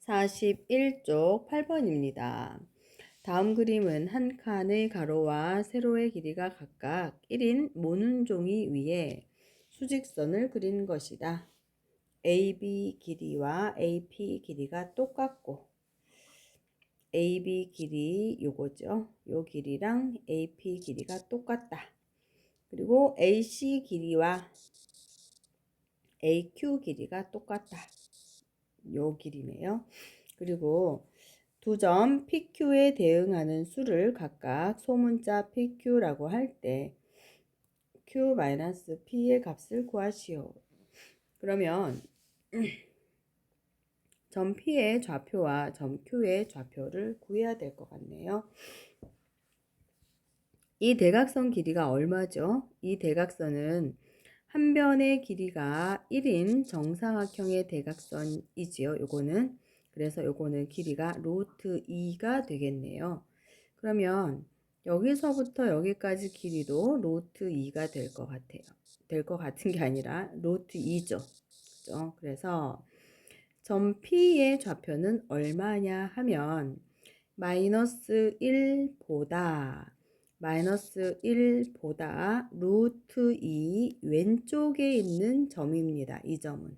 41쪽 8번입니다. 다음 그림은 한 칸의 가로와 세로의 길이가 각각 1인 모눈 종이 위에 수직선을 그린 것이다. AB 길이와 AP 길이가 똑같고 AB 길이 요거죠. 요 길이랑 AP 길이가 똑같다. 그리고 AC 길이와 AQ 길이가 똑같다. 요 길이네요. 그리고 두 점 PQ에 대응하는 수를 각각 소문자 PQ라고 할 때 Q-P의 값을 구하시오. 그러면 점 P의 좌표와 점 Q의 좌표를 구해야 될 것 같네요. 이 대각선 길이가 얼마죠? 이 대각선은 한 변의 길이가 1인 정사각형의 대각선이지요. 요거는 그래서 요거는 길이가 루트 2가 되겠네요. 그러면 여기서부터 여기까지 길이도 루트 2가 될 것 같아요. 될 것 같은 게 아니라 루트 2죠. 그죠? 그래서 점 P의 좌표는 얼마냐 하면 마이너스 1보다 루트 2 왼쪽에 있는 점입니다. 이 점은.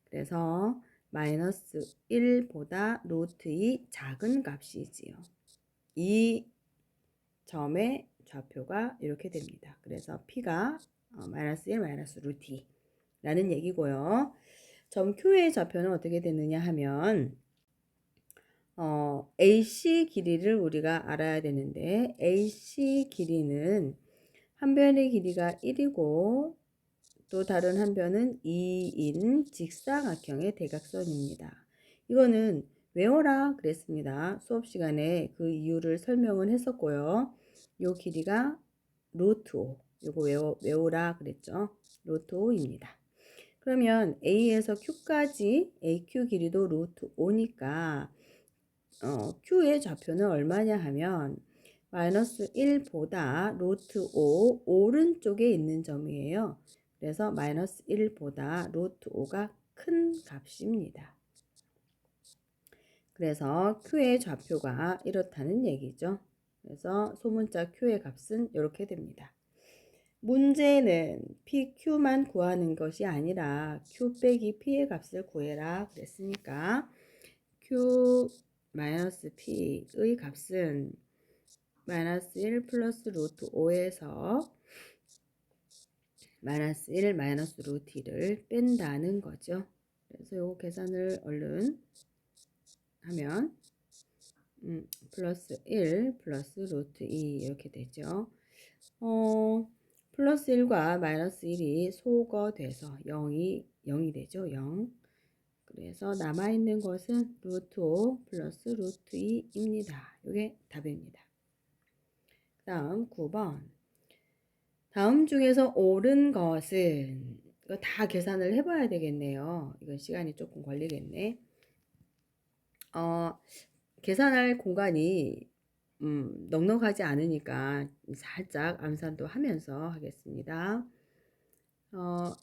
그래서 마이너스 1보다 루트 2 작은 값이지요. 이 점의 좌표가 이렇게 됩니다. 그래서 P가 마이너스 1 마이너스 루트 2 라는 얘기고요. 점 Q의 좌표는 어떻게 되느냐 하면 AC 길이를 우리가 알아야 되는데 AC 길이는 한 변의 길이가 1이고 또 다른 한 변은 2인 직사각형의 대각선입니다. 이거는 외워라 그랬습니다. 수업 시간에 그 이유를 설명을 했었고요. 요 길이가 루트 5. 요거 외우라 그랬죠. 루트 5입니다. 그러면 A에서 Q까지 AQ 길이도 루트 5니까 Q의 좌표는 얼마냐 하면 마이너스 1보다 루트 5 오른쪽에 있는 점이에요. 그래서 마이너스 1보다 루트 5가 큰 값입니다. 그래서 Q의 좌표가 이렇다는 얘기죠. 그래서 소문자 Q의 값은 이렇게 됩니다. 문제는 PQ만 구하는 것이 아니라 Q 빼기 P의 값을 구해라 그랬으니까 Q 마이너스 P의 값은 마이너스 1 플러스 루트 5에서 마이너스 1 마이너스 루트 2를 뺀다는 거죠. 그래서 요거 계산을 얼른 하면 플러스 1 플러스 루트 2 이렇게 되죠. 플러스 1과 마이너스 1이 소거돼서 0이 되죠. 0. 그래서 남아있는 것은 루트 5 플러스 루트 2입니다. 이게 답입니다. 다음 9번. 다음 중에서 옳은 것은 이거 다 계산을 해봐야 되겠네요. 이건 시간이 조금 걸리겠네. 계산할 공간이 넉넉하지 않으니까 살짝 암산도 하면서 하겠습니다.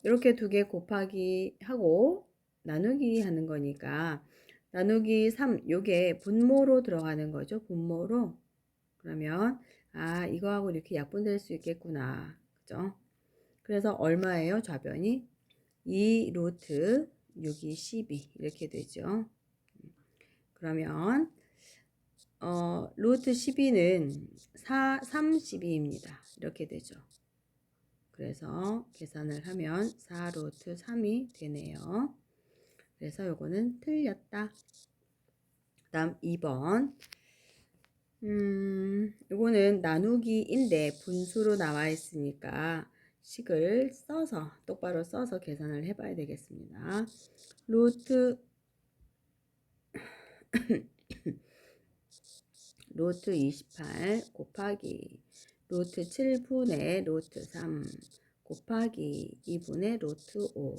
이렇게 두 개 곱하기 하고 나누기 하는 거니까 나누기 3 요게 분모로 들어가는 거죠. 분모로. 그러면 이거하고 이렇게 약분될 수 있겠구나. 그죠? 그래서 얼마예요? 좌변이 2 루트 6이 12 이렇게 되죠. 그러면 루트 12는 32입니다. 이렇게 되죠. 그래서 계산을 하면 4 루트 3이 되네요. 그래서 요거는 틀렸다. 다음 2번. 요거는 나누기인데 분수로 나와 있으니까 식을 써서 똑바로 써서 계산을 해봐야 되겠습니다. 루트 28 곱하기 루트 7분의 루트 3 곱하기 2분의 루트 5.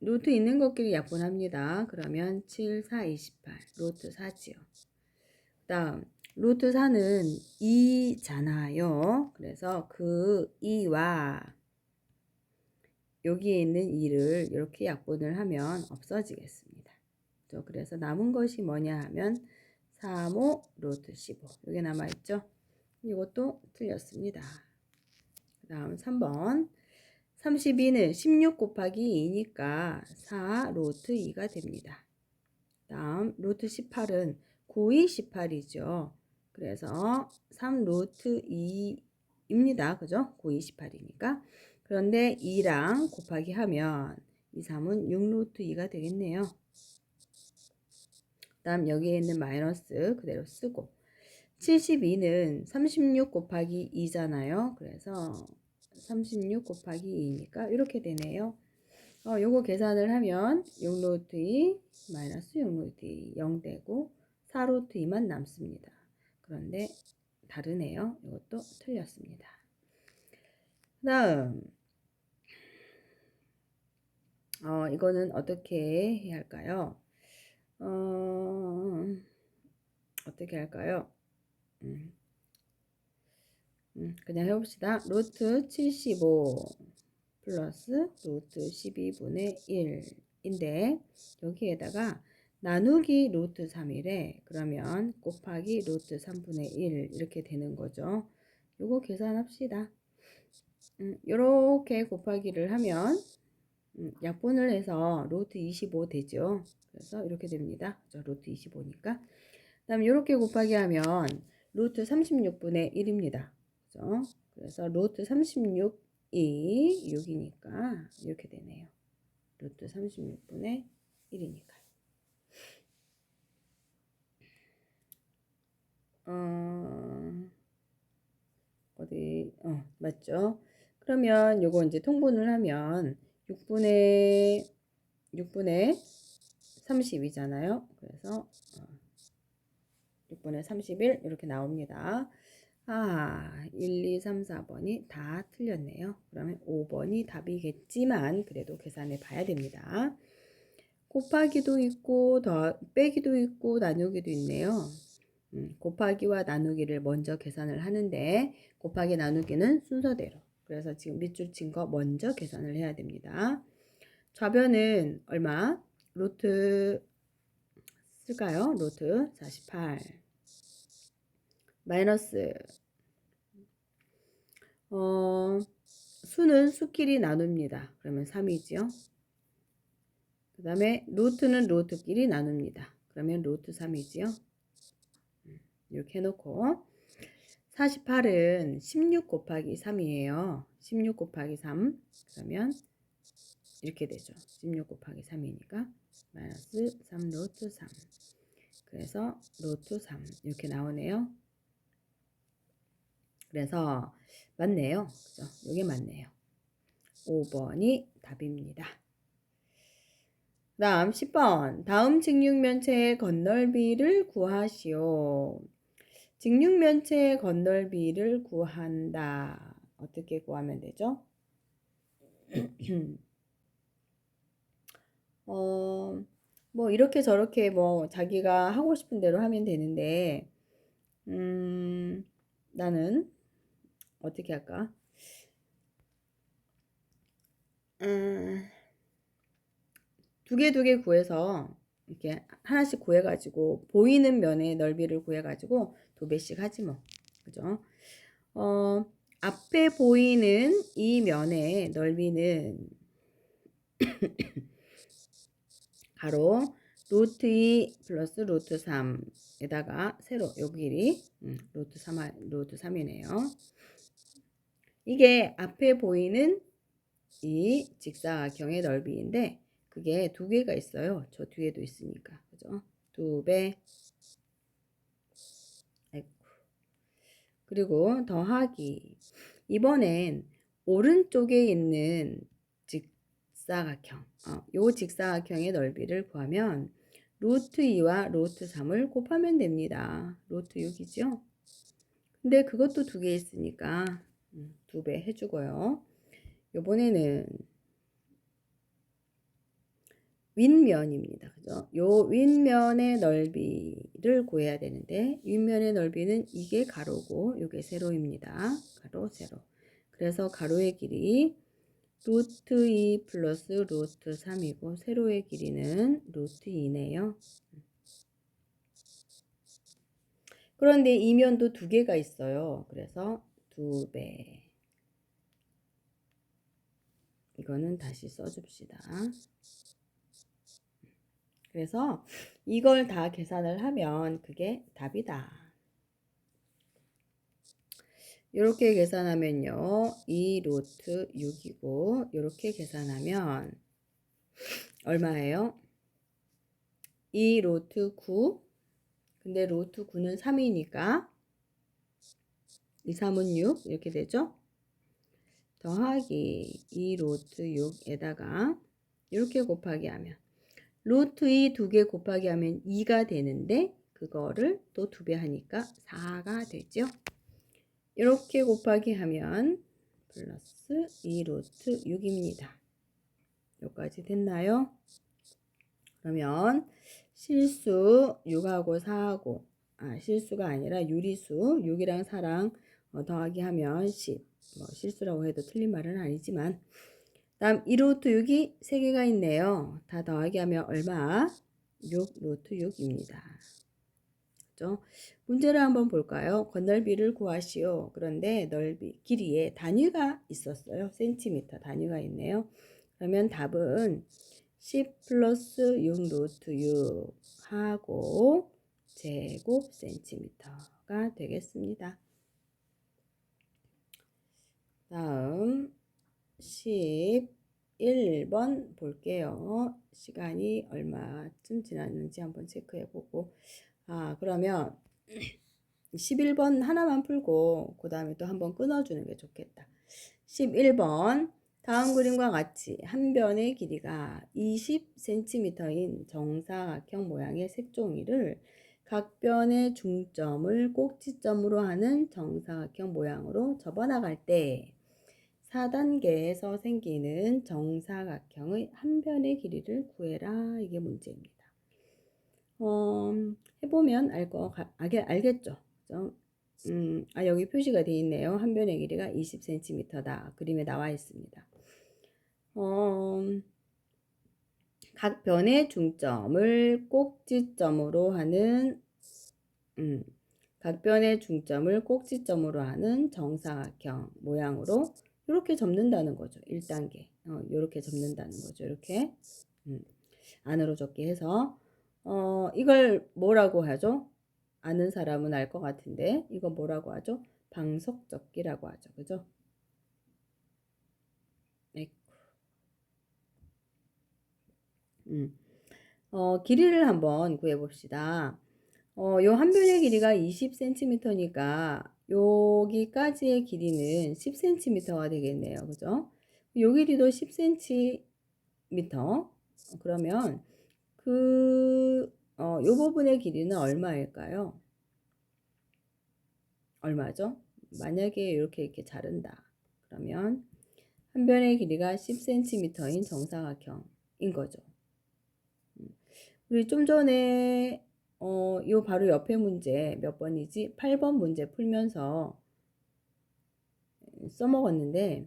루트 있는 것끼리 약분합니다. 그러면 7, 4, 28 루트 4지요. 다음 루트 4는 2잖아요. 그래서 그 2와 여기에 있는 2를 이렇게 약분을 하면 없어지겠습니다. 그래서 남은 것이 뭐냐 하면 3호 루트 15 이게 남아있죠. 이것도 틀렸습니다. 그 다음 3번 32는 16 곱하기 2니까 4 루트 2가 됩니다. 다음 루트 18은 9이 18이죠. 그래서 3 루트 2입니다. 그죠? 9이 18이니까. 그런데 2랑 곱하기 하면 2, 3은 6 루트 2가 되겠네요. 다음 여기에 있는 마이너스 그대로 쓰고 72는 36 곱하기 2잖아요. 그래서 36 곱하기 2니까 이렇게 되네요. 요거 계산을 하면 6 루트 2 마이너스 6 루트 2 0 되고 4 루트 2만 남습니다. 그런데 다르네요. 이것도 틀렸습니다. 다음 이거는 어떻게 해야 할까요? 어떻게 할까요? 그냥 해봅시다. 루트 75 플러스 루트 12분의 1인데 여기에다가 나누기 루트 3이래. 그러면 곱하기 루트 3분의 1 이렇게 되는 거죠. 요거 계산합시다. 이렇게 곱하기를 하면 약분을 해서 루트 25 되죠. 그래서 이렇게 됩니다. 루트 25니까. 그 다음 이렇게 곱하기 하면 루트 36분의 1입니다. 그죠? 그래서 루트 36이 6이니까 이렇게 되네요. 루트 36분의 1이니까. 맞죠? 그러면 요거 이제 통분을 하면 6분의 30이잖아요. 그래서 6분의 31 이렇게 나옵니다. 1, 2, 3, 4번이 다 틀렸네요. 그러면 5번이 답이겠지만 그래도 계산해 봐야 됩니다. 곱하기도 있고 빼기도 있고 나누기도 있네요. 곱하기와 나누기를 먼저 계산을 하는데 곱하기 나누기는 순서대로. 그래서 지금 밑줄 친 거 먼저 계산을 해야 됩니다. 좌변은 얼마? 루트 쓸까요? 루트 48 마이너스 수는 수끼리 나눕니다. 그러면 3이지요. 그 다음에 루트는 루트끼리 나눕니다. 그러면 루트 3이지요. 이렇게 해놓고 48은 16 곱하기 3이에요. 16 곱하기 3 그러면 이렇게 되죠. 16 곱하기 3이니까 마이너스 3 루트 3 그래서 루트 3 이렇게 나오네요. 그래서 맞네요. 그죠? 이게 맞네요. 5번이 답입니다. 다음 10번 다음 직육면체의 건널비를 구하시오. 직육면체의 건널비를 구한다. 어떻게 구하면 되죠? 뭐 이렇게 저렇게 뭐 자기가 하고 싶은 대로 하면 되는데 나는 어떻게 할까? 두 개 구해서 이렇게 하나씩 구해가지고 보이는 면의 넓이를 구해가지고 2배씩 하지 뭐. 그죠? 앞에 보이는 이 면의 넓이는 가로 루트 2 플러스 루트 3에다가 세로 요 길이 루트 3이네요. 이게 앞에 보이는 이 직사각형의 넓이인데 그게 2개가 있어요. 저 뒤에도 있으니까. 그죠? 2배. 그리고 더하기. 이번엔 오른쪽에 있는 직사각형. 요 직사각형의 넓이를 구하면 루트 2와 루트 3을 곱하면 됩니다. 루트 6이죠? 근데 그것도 2개 있으니까 2배 해주고요. 요번에는 윗면입니다. 그죠? 요 윗면의 넓이를 구해야 되는데 윗면의 넓이는 이게 가로고 이게 세로입니다. 가로 세로. 그래서 가로의 길이 루트 2 플러스 루트 3이고 세로의 길이는 루트 2네요. 그런데 이면도 두 개가 있어요. 그래서 2배. 이거는 다시 써줍시다. 그래서 이걸 다 계산을 하면 그게 답이다. 이렇게 계산하면요. 2 루트 6이고 이렇게 계산하면 얼마예요? 2 루트 9. 근데 루트 9는 3이니까 2, 3은 6 이렇게 되죠? 더하기 2 루트 6에다가 이렇게 곱하기 하면 루트 2 두 개 곱하기 하면 2가 되는데 그거를 또 2배 하니까 4가 되죠. 이렇게 곱하기 하면 플러스 2 루트 6입니다. 여기까지 됐나요? 그러면 실수 6하고 4하고 실수가 아니라 유리수 6이랑 4랑 더하기 하면 10. 실수라고 해도 틀린 말은 아니지만 다음 2 루트 6이 3개가 있네요. 다 더하기 하면 얼마? 6 루트 6입니다. 그렇죠? 문제를 한번 볼까요? 건널비를 구하시오. 그런데 넓이, 길이에 단위가 있었어요. 센티미터 단위가 있네요. 그러면 답은 10 플러스 6 루트 6 하고 제곱 센티미터가 되겠습니다. 다음 11번 볼게요. 시간이 얼마쯤 지났는지 한번 체크해보고 그러면 11번 하나만 풀고 그 다음에 또 한번 끊어주는 게 좋겠다. 11번 다음 그림과 같이 한 변의 길이가 20cm인 정사각형 모양의 색종이를 각 변의 중점을 꼭지점으로 하는 정사각형 모양으로 접어나갈 때 4단계에서 생기는 정사각형의 한 변의 길이를 구해라. 이게 문제입니다. 해보면 알겠죠? 그죠? 여기 표시가 되어 있네요. 한 변의 길이가 20cm다. 그림에 나와 있습니다. 각 변의 중점을 꼭지점으로 하는 각 변의 중점을 꼭지점으로 하는 정사각형 모양으로 이렇게 접는다는 거죠. 1단계. 이렇게 접는다는 거죠. 이렇게 안으로 접게 해서 이걸 뭐라고 하죠? 아는 사람은 알 것 같은데 이거 뭐라고 하죠? 방석접기라고 하죠. 그죠? 네. 길이를 한번 구해봅시다. 요 한 변의 길이가 20cm니까 여기까지의 길이는 10cm가 되겠네요. 그죠? 요 길이도 10cm. 그러면 요 부분의 길이는 얼마일까요? 얼마죠? 만약에 이렇게 자른다. 그러면 한 변의 길이가 10cm인 정사각형인 거죠. 우리 좀 전에 요 바로 옆에 문제 몇 번이지? 8번 문제 풀면서 써먹었는데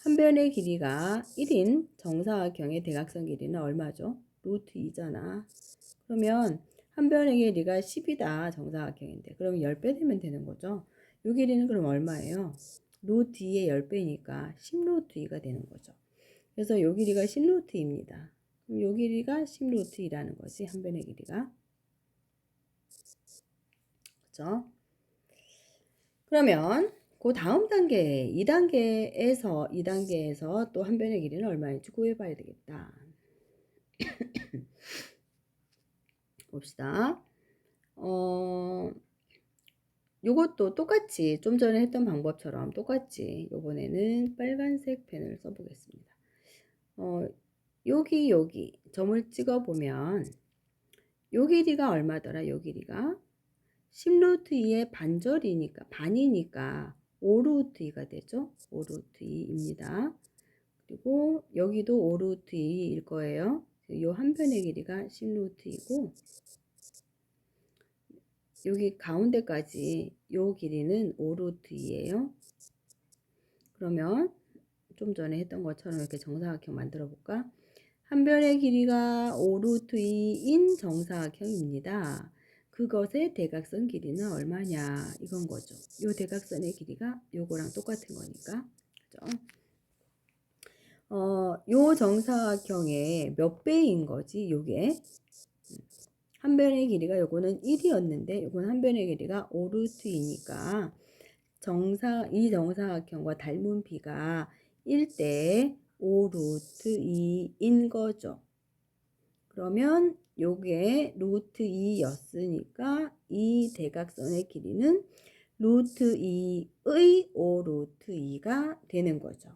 한 변의 길이가 1인 정사각형의 대각선 길이는 얼마죠? 루트 2잖아. 그러면 한 변의 길이가 10이다. 정사각형인데. 그러면 10배 되면 되는 거죠. 요 길이는 그럼 얼마예요? 루트 2의 10배니까 10루트 2가 되는 거죠. 그래서 요 길이가 10루트 2입니다. 그럼 요 길이가 10루트 2라는 거지. 한 변의 길이가. 그죠? 그러면 그 다음 단계 2단계에서 또 한 변의 길이는 얼마인지 구해봐야 되겠다. 봅시다. 요것도 똑같이 좀 전에 했던 방법처럼 똑같이 요번에는 빨간색 펜을 써보겠습니다. 여기 점을 찍어보면 요 길이가 얼마더라? 요 길이가 10루트 2의 반이니까 5루트 2가 되죠. 5루트 2입니다. 그리고 여기도 5루트 2일 거예요. 요 한 편의 길이가 10루트 2고 여기 가운데까지 요 길이는 5루트 2예요. 그러면 좀 전에 했던 것처럼 이렇게 정사각형 만들어 볼까? 한 변의 길이가 5루트 2인 정사각형입니다. 그것의 대각선 길이는 얼마냐? 이건 거죠. 요 대각선의 길이가 요거랑 똑같은 거니까. 그죠? 요 정사각형의 몇 배인 거지, 요게? 한 변의 길이가 요거는 1이었는데 요건 한 변의 길이가 5루트 2니까 이 정사각형과 닮은 비가 1대 5루트 2인 거죠. 그러면 요게 루트 2였으니까 이 대각선의 길이는 루트 2의 5루트 2가 되는 거죠.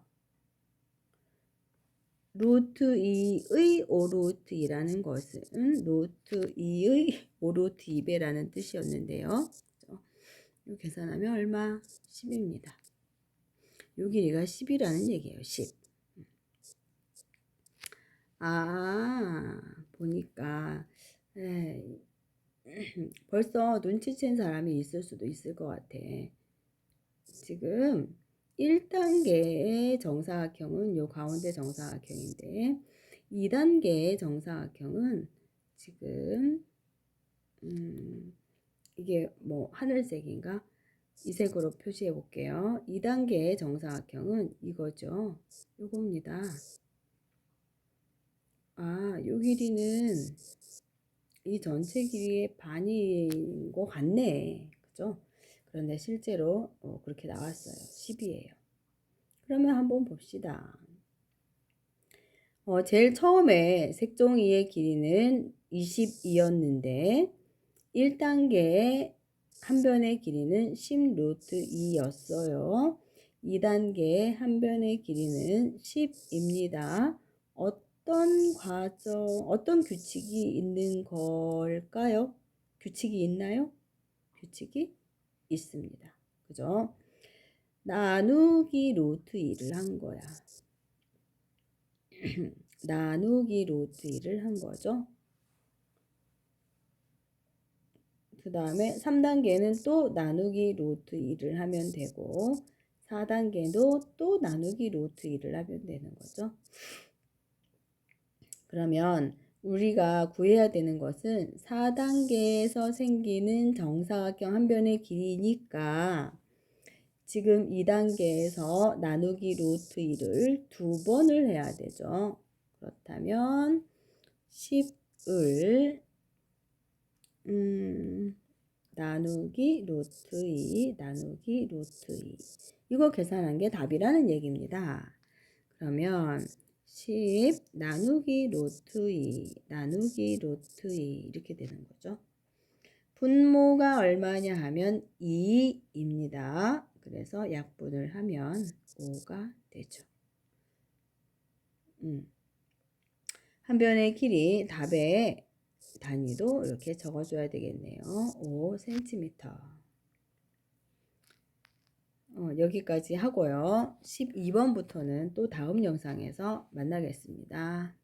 루트 2의 5루트 2라는 것은 루트 2의 5루트 2배라는 뜻이었는데요. 이 계산하면 얼마? 10입니다. 요 길이가 10이라는 얘기예요. 10. 보니까 벌써 눈치챈 사람이 있을 수도 있을 것 같아. 지금 1단계의 정사각형은 요 가운데 정사각형인데 2단계의 정사각형은 지금 이게 뭐 하늘색인가? 이 색으로 표시해 볼게요. 2단계의 정사각형은 이거죠. 요겁니다. 요 길이는 이 전체 길이의 반인 것 같네. 그죠? 그런데 실제로 그렇게 나왔어요. 10이에요. 그러면 한번 봅시다. 제일 처음에 색종이의 길이는 22였는데 1단계의 한 변의 길이는 10 루트 2였어요. 2단계의 한 변의 길이는 10입니다. 어떤 규칙이 있는 걸까요? 규칙이 있나요? 규칙이 있습니다. 그죠? 나누기 루트 2를 한 거야. 나누기 루트 2를 한 거죠. 그 다음에 3단계는 또 나누기 루트 2를 하면 되고 4단계도 또 나누기 루트 2를 하면 되는 거죠. 그러면 우리가 구해야 되는 것은 4단계에서 생기는 정사각형 한 변의 길이니까 지금 2단계에서 나누기 루트 2를 두 번을 해야 되죠. 그렇다면 10을 나누기 루트 2 나누기 루트 2 이거 계산한 게 답이라는 얘기입니다. 그러면 10 나누기 루트 2 나누기 루트 2 이렇게 되는 거죠. 분모가 얼마냐 하면 2입니다. 그래서 약분을 하면 5가 되죠. 한 변의 길이 답의 단위도 이렇게 적어줘야 되겠네요. 5cm. 여기까지 하고요. 12번부터는 또 다음 영상에서 만나겠습니다.